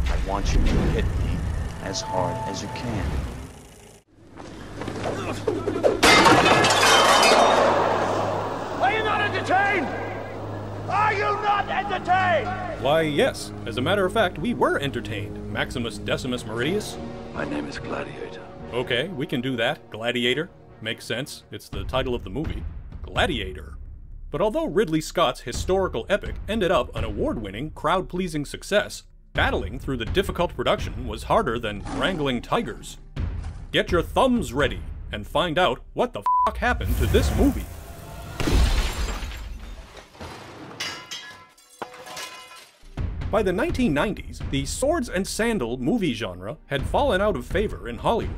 I want you to hit me as hard as you can. Are you not entertained? Are you not entertained? Why, yes. As a matter of fact, we were entertained. Maximus Decimus Meridius. My name is Gladiator. Okay, we can do that. Gladiator. Makes sense. It's the title of the movie. Gladiator. But although Ridley Scott's historical epic ended up an award-winning, crowd-pleasing success, battling through the difficult production was harder than wrangling tigers. Get your thumbs ready and find out what the f*** happened to this movie. By the 1990s, the swords and sandal movie genre had fallen out of favor in Hollywood.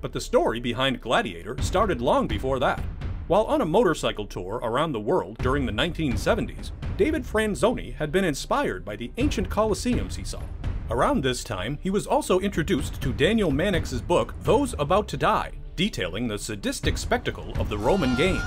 But the story behind Gladiator started long before that. While on a motorcycle tour around the world during the 1970s, David Franzoni had been inspired by the ancient Colosseums he saw. Around this time, he was also introduced to Daniel Mannix's book, Those About to Die, detailing the sadistic spectacle of the Roman Games.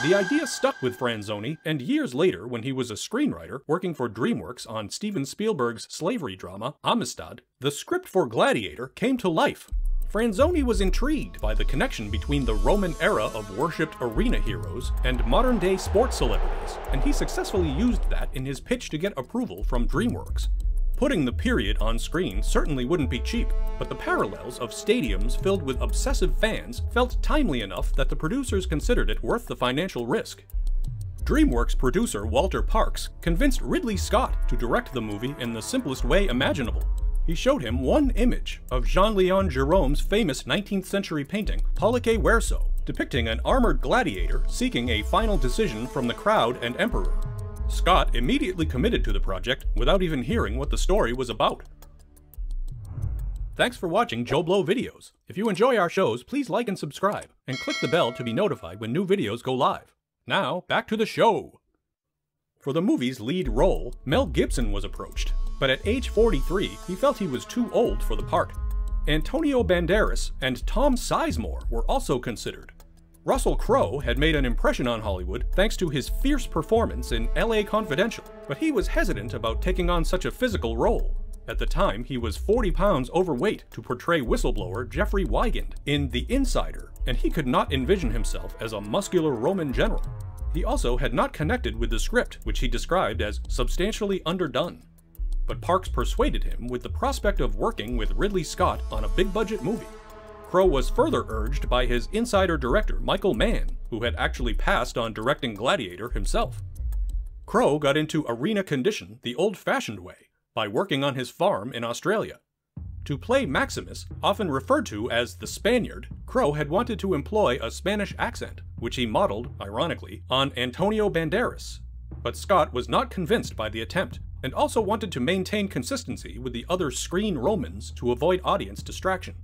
The idea stuck with Franzoni, and years later, when he was a screenwriter working for DreamWorks on Steven Spielberg's slavery drama, Amistad, the script for Gladiator came to life. Franzoni was intrigued by the connection between the Roman era of worshipped arena heroes and modern-day sports celebrities, and he successfully used that in his pitch to get approval from DreamWorks. Putting the period on screen certainly wouldn't be cheap, but the parallels of stadiums filled with obsessive fans felt timely enough that the producers considered it worth the financial risk. DreamWorks producer Walter Parkes convinced Ridley Scott to direct the movie in the simplest way imaginable. He showed him one image of Jean-Léon Gérôme's famous 19th century painting, Pollice Verso, depicting an armored gladiator seeking a final decision from the crowd and emperor. Scott immediately committed to the project without even hearing what the story was about. Thanks for watching JoBlo videos. If you enjoy our shows, please like and subscribe, and click the bell to be notified when new videos go live. Now, back to the show! For the movie's lead role, Mel Gibson was approached, but at age 43, he felt he was too old for the part. Antonio Banderas and Tom Sizemore were also considered. Russell Crowe had made an impression on Hollywood thanks to his fierce performance in LA Confidential, but he was hesitant about taking on such a physical role. At the time, he was 40 pounds overweight to portray whistleblower Jeffrey Wigand in The Insider, and he could not envision himself as a muscular Roman general. He also had not connected with the script, which he described as substantially underdone. But Parkes persuaded him with the prospect of working with Ridley Scott on a big-budget movie. Crowe was further urged by his insider director Michael Mann, who had actually passed on directing Gladiator himself. Crowe got into arena condition the old-fashioned way, by working on his farm in Australia. To play Maximus, often referred to as the Spaniard, Crowe had wanted to employ a Spanish accent, which he modeled, ironically, on Antonio Banderas. But Scott was not convinced by the attempt, and also wanted to maintain consistency with the other screen Romans to avoid audience distraction.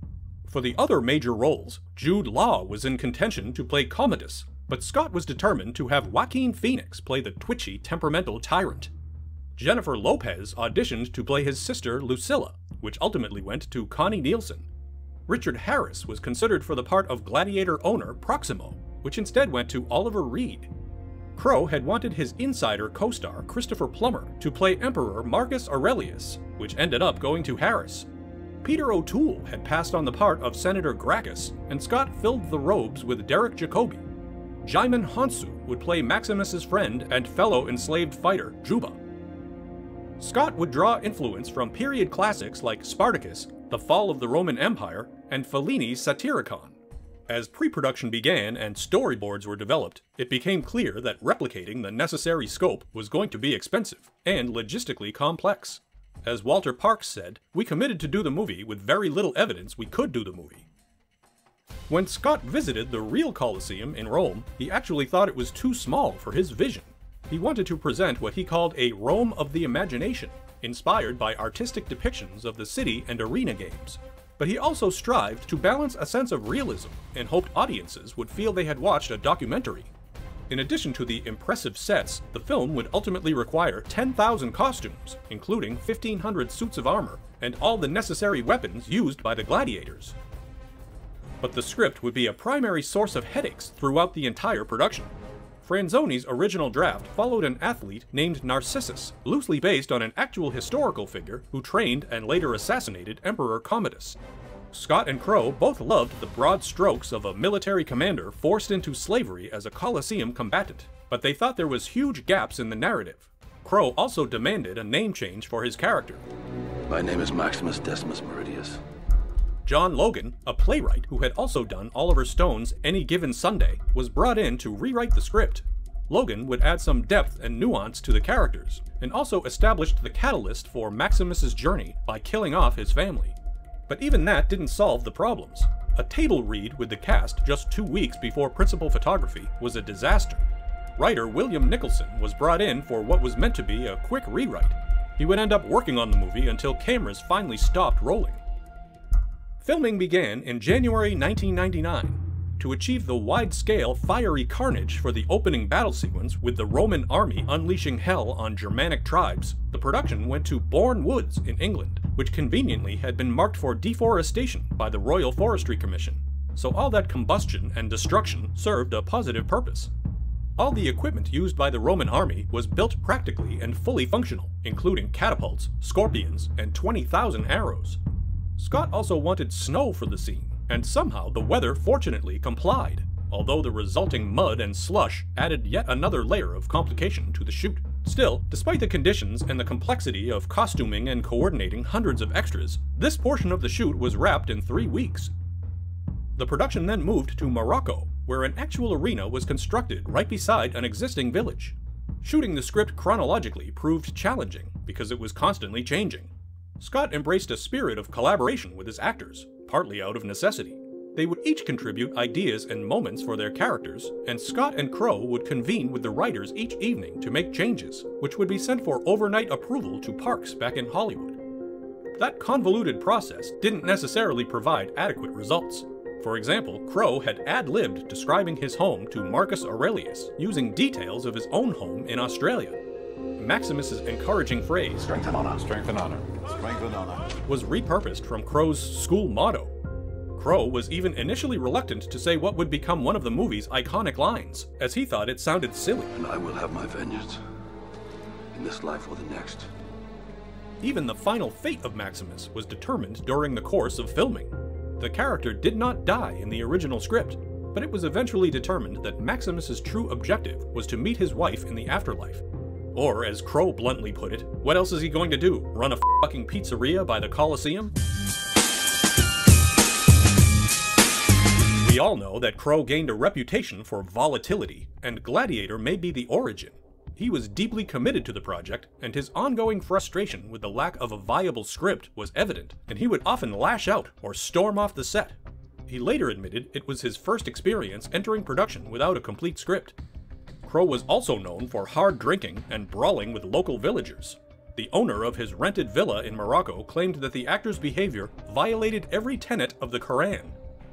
For the other major roles, Jude Law was in contention to play Commodus, but Scott was determined to have Joaquin Phoenix play the twitchy, temperamental tyrant. Jennifer Lopez auditioned to play his sister Lucilla, which ultimately went to Connie Nielsen. Richard Harris was considered for the part of Gladiator owner Proximo, which instead went to Oliver Reed. Crowe had wanted his Insider co-star Christopher Plummer to play Emperor Marcus Aurelius, which ended up going to Harris. Peter O'Toole had passed on the part of Senator Gracchus, and Scott filled the robes with Derek Jacobi. Djimon Hounsou would play Maximus's friend and fellow enslaved fighter, Juba. Scott would draw influence from period classics like Spartacus, The Fall of the Roman Empire, and Fellini's Satyricon. As pre-production began and storyboards were developed, it became clear that replicating the necessary scope was going to be expensive and logistically complex. As Walter Parkes said, "We committed to do the movie with very little evidence we could do the movie." When Scott visited the real Colosseum in Rome, he actually thought it was too small for his vision. He wanted to present what he called a Rome of the imagination, inspired by artistic depictions of the city and arena games. But he also strived to balance a sense of realism and hoped audiences would feel they had watched a documentary. In addition to the impressive sets, the film would ultimately require 10,000 costumes, including 1,500 suits of armor, and all the necessary weapons used by the gladiators. But the script would be a primary source of headaches throughout the entire production. Franzone's original draft followed an athlete named Narcissus, loosely based on an actual historical figure who trained and later assassinated Emperor Commodus. Scott and Crowe both loved the broad strokes of a military commander forced into slavery as a Colosseum combatant, but they thought there was huge gaps in the narrative. Crowe also demanded a name change for his character. My name is Maximus Decimus Meridius. John Logan, a playwright who had also done Oliver Stone's Any Given Sunday, was brought in to rewrite the script. Logan would add some depth and nuance to the characters, and also established the catalyst for Maximus's journey by killing off his family. But even that didn't solve the problems. A table read with the cast just 2 weeks before principal photography was a disaster. Writer William Nicholson was brought in for what was meant to be a quick rewrite. He would end up working on the movie until cameras finally stopped rolling. Filming began in January 1999. To achieve the wide-scale fiery carnage for the opening battle sequence with the Roman army unleashing hell on Germanic tribes, the production went to Bourne Woods in England, which conveniently had been marked for deforestation by the Royal Forestry Commission. So all that combustion and destruction served a positive purpose. All the equipment used by the Roman army was built practically and fully functional, including catapults, scorpions, and 20,000 arrows. Scott also wanted snow for the scene, and somehow the weather fortunately complied, although the resulting mud and slush added yet another layer of complication to the shoot. Still, despite the conditions and the complexity of costuming and coordinating hundreds of extras, this portion of the shoot was wrapped in 3 weeks. The production then moved to Morocco, where an actual arena was constructed right beside an existing village. Shooting the script chronologically proved challenging because it was constantly changing. Scott embraced a spirit of collaboration with his actors, partly out of necessity. They would each contribute ideas and moments for their characters, and Scott and Crowe would convene with the writers each evening to make changes, which would be sent for overnight approval to parks back in Hollywood. That convoluted process didn't necessarily provide adequate results. For example, Crowe had ad-libbed describing his home to Marcus Aurelius, using details of his own home in Australia. Maximus's encouraging phrase, Strength and honor. Strength and honor. Strength and honor. was repurposed from Crowe's school motto. Crowe was even initially reluctant to say what would become one of the movie's iconic lines, as he thought it sounded silly. And I will have my vengeance. In this life or the next. Even the final fate of Maximus was determined during the course of filming. The character did not die in the original script, but it was eventually determined that Maximus's true objective was to meet his wife in the afterlife. Or, as Crowe bluntly put it, what else is he going to do? Run a fucking pizzeria by the Colosseum? We all know that Crowe gained a reputation for volatility, and Gladiator may be the origin. He was deeply committed to the project, and his ongoing frustration with the lack of a viable script was evident, and he would often lash out or storm off the set. He later admitted it was his first experience entering production without a complete script. Crowe was also known for hard drinking and brawling with local villagers. The owner of his rented villa in Morocco claimed that the actor's behavior violated every tenet of the Quran.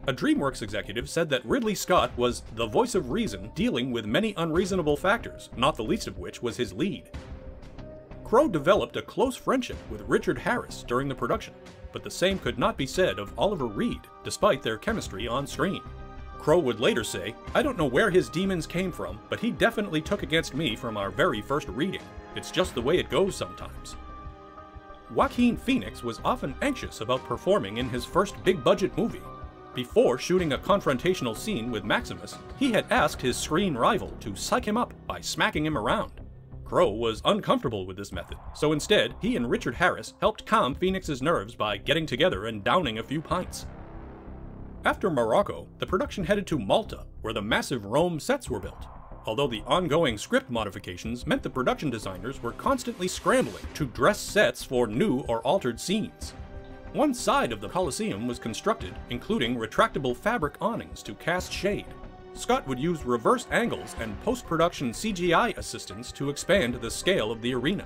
A DreamWorks executive said that Ridley Scott was the voice of reason dealing with many unreasonable factors, not the least of which was his lead. Crowe developed a close friendship with Richard Harris during the production, but the same could not be said of Oliver Reed, despite their chemistry on screen. Crowe would later say, "I don't know where his demons came from, but he definitely took against me from our very first reading. It's just the way it goes sometimes." Joaquin Phoenix was often anxious about performing in his first big-budget movie. Before shooting a confrontational scene with Maximus, he had asked his screen rival to psych him up by smacking him around. Crowe was uncomfortable with this method, so instead, he and Richard Harris helped calm Phoenix's nerves by getting together and downing a few pints. After Morocco, the production headed to Malta, where the massive Rome sets were built, although the ongoing script modifications meant the production designers were constantly scrambling to dress sets for new or altered scenes. One side of the Colosseum was constructed, including retractable fabric awnings to cast shade. Scott would use reverse angles and post-production CGI assistance to expand the scale of the arena.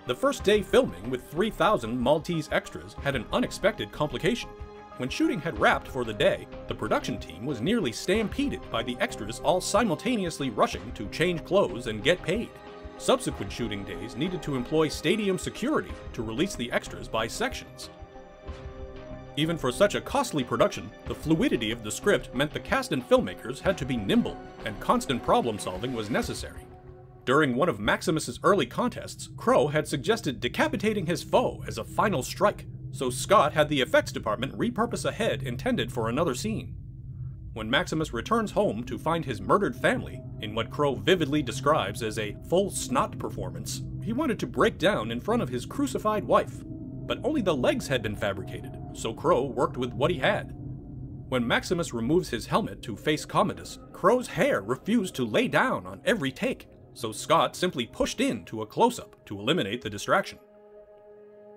The first day filming with 3,000 Maltese extras had an unexpected complication. When shooting had wrapped for the day, the production team was nearly stampeded by the extras all simultaneously rushing to change clothes and get paid. Subsequent shooting days needed to employ stadium security to release the extras by sections. Even for such a costly production, the fluidity of the script meant the cast and filmmakers had to be nimble, and constant problem-solving was necessary. During one of Maximus's early contests, Crowe had suggested decapitating his foe as a final strike, so Scott had the effects department repurpose a head intended for another scene. When Maximus returns home to find his murdered family, in what Crowe vividly describes as a full snot performance, he wanted to break down in front of his crucified wife. But only the legs had been fabricated, so Crowe worked with what he had. When Maximus removes his helmet to face Commodus, Crowe's hair refused to lay down on every take, so Scott simply pushed in to a close-up to eliminate the distraction.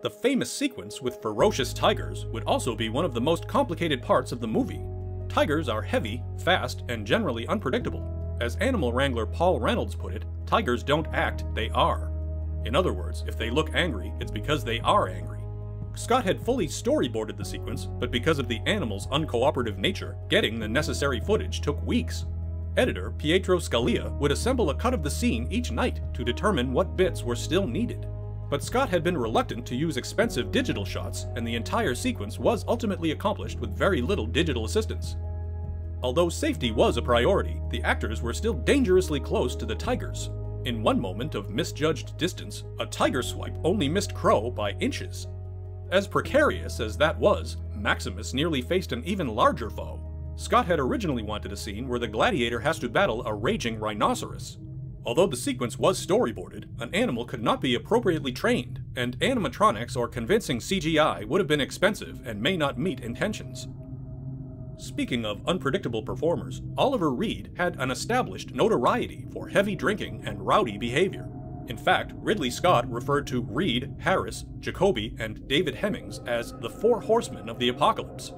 The famous sequence with ferocious tigers would also be one of the most complicated parts of the movie. Tigers are heavy, fast, and generally unpredictable. As animal wrangler Paul Reynolds put it, tigers don't act, they are. In other words, if they look angry, it's because they are angry. Scott had fully storyboarded the sequence, but because of the animal's uncooperative nature, getting the necessary footage took weeks. Editor Pietro Scalia would assemble a cut of the scene each night to determine what bits were still needed. But Scott had been reluctant to use expensive digital shots, and the entire sequence was ultimately accomplished with very little digital assistance. Although safety was a priority, the actors were still dangerously close to the tigers. In one moment of misjudged distance, a tiger swipe only missed Crowe by inches. As precarious as that was, Maximus nearly faced an even larger foe. Scott had originally wanted a scene where the gladiator has to battle a raging rhinoceros. Although the sequence was storyboarded, an animal could not be appropriately trained, and animatronics or convincing CGI would have been expensive and may not meet intentions. Speaking of unpredictable performers, Oliver Reed had an established notoriety for heavy drinking and rowdy behavior. In fact, Ridley Scott referred to Reed, Harris, Jacoby, and David Hemmings as the Four Horsemen of the Apocalypse.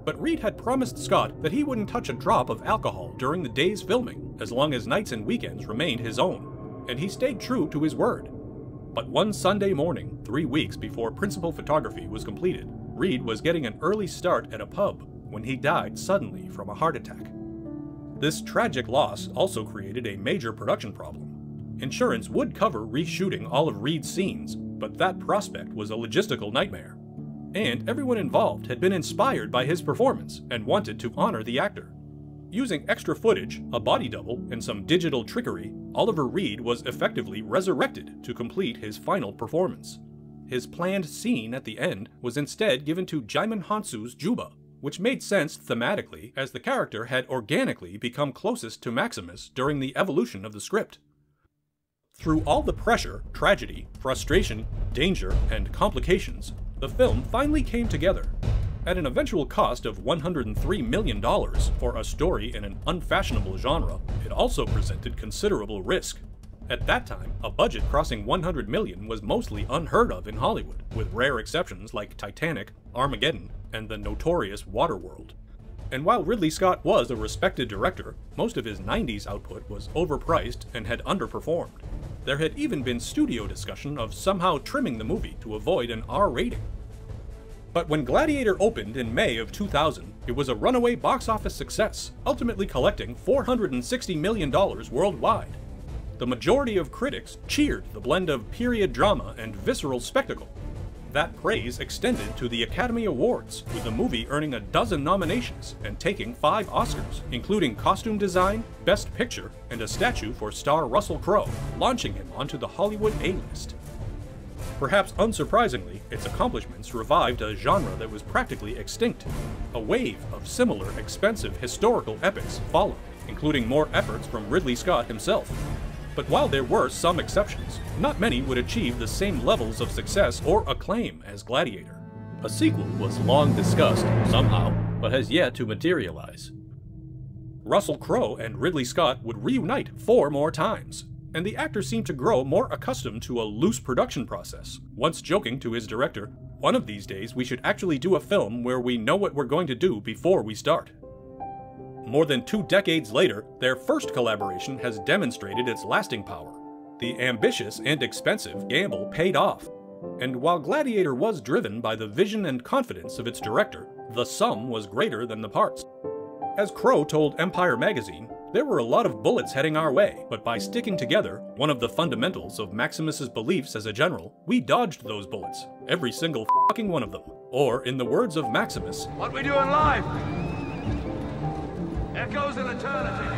But Reed had promised Scott that he wouldn't touch a drop of alcohol during the day's filming, as long as nights and weekends remained his own, and he stayed true to his word. But one Sunday morning, 3 weeks before principal photography was completed, Reed was getting an early start at a pub when he died suddenly from a heart attack. This tragic loss also created a major production problem. Insurance would cover reshooting all of Reed's scenes, but that prospect was a logistical nightmare. And everyone involved had been inspired by his performance and wanted to honor the actor. Using extra footage, a body double, and some digital trickery, Oliver Reed was effectively resurrected to complete his final performance. His planned scene at the end was instead given to Djimon Hounsou's Juba, which made sense thematically as the character had organically become closest to Maximus during the evolution of the script. Through all the pressure, tragedy, frustration, danger, and complications, the film finally came together. At an eventual cost of $103 million for a story in an unfashionable genre, it also presented considerable risk. At that time, a budget crossing $100 million was mostly unheard of in Hollywood, with rare exceptions like Titanic, Armageddon, and the notorious Waterworld. And while Ridley Scott was a respected director, most of his 90s output was overpriced and had underperformed. There had even been studio discussion of somehow trimming the movie to avoid an R rating. But when Gladiator opened in May of 2000, it was a runaway box office success, ultimately collecting $460 million worldwide. The majority of critics cheered the blend of period drama and visceral spectacle. That praise extended to the Academy Awards, with the movie earning a dozen nominations and taking 5 Oscars, including Costume Design, Best Picture, and a statue for star Russell Crowe, launching him onto the Hollywood A-list. Perhaps unsurprisingly, its accomplishments revived a genre that was practically extinct. A wave of similar expensive historical epics followed, including more efforts from Ridley Scott himself. But while there were some exceptions, not many would achieve the same levels of success or acclaim as Gladiator. A sequel was long discussed, somehow, but has yet to materialize. Russell Crowe and Ridley Scott would reunite 4 more times, and the actor seemed to grow more accustomed to a loose production process, once joking to his director, "One of these days we should actually do a film where we know what we're going to do before we start." More than 2 decades later, their first collaboration has demonstrated its lasting power. The ambitious and expensive gamble paid off. And while Gladiator was driven by the vision and confidence of its director, the sum was greater than the parts. As Crowe told Empire magazine, "There were a lot of bullets heading our way, but by sticking together, one of the fundamentals of Maximus's beliefs as a general, we dodged those bullets, every single fucking one of them." Or, in the words of Maximus, What we do in life echoes in eternity.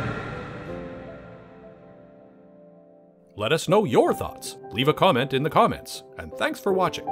let us know your thoughts. Leave a comment in the comments, and thanks for watching.